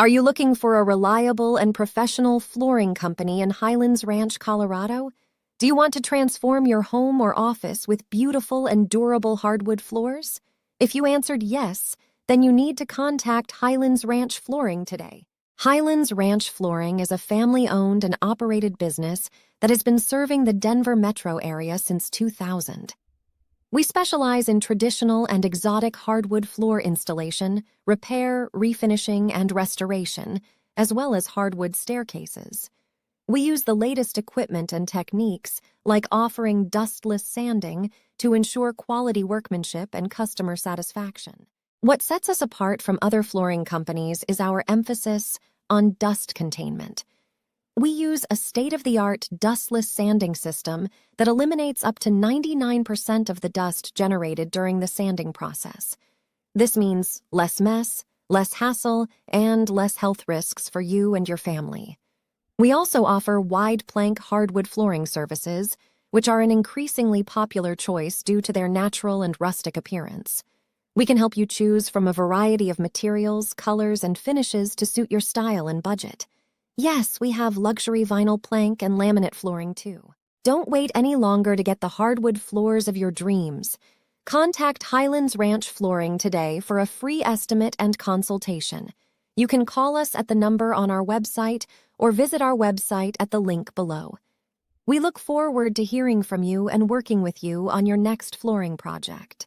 Are you looking for a reliable and professional flooring company in Highlands Ranch, Colorado? Do you want to transform your home or office with beautiful and durable hardwood floors? If you answered yes, then you need to contact Highlands Ranch Flooring today. Highlands Ranch Flooring is a family-owned and operated business that has been serving the Denver metro area since 2000. We specialize in traditional and exotic hardwood floor installation, repair, refinishing, and restoration, as well as hardwood staircases. We use the latest equipment and techniques, like offering dustless sanding, to ensure quality workmanship and customer satisfaction. What sets us apart from other flooring companies is our emphasis on dust containment. We use a state-of-the-art dustless sanding system that eliminates up to 99% of the dust generated during the sanding process. This means less mess, less hassle, and less health risks for you and your family. We also offer wide plank hardwood flooring services, which are an increasingly popular choice due to their natural and rustic appearance. We can help you choose from a variety of materials, colors, and finishes to suit your style and budget. Yes, we have luxury vinyl plank and laminate flooring too. Don't wait any longer to get the hardwood floors of your dreams. Contact Highlands Ranch Flooring today for a free estimate and consultation. You can call us at the number on our website or visit our website at the link below. We look forward to hearing from you and working with you on your next flooring project.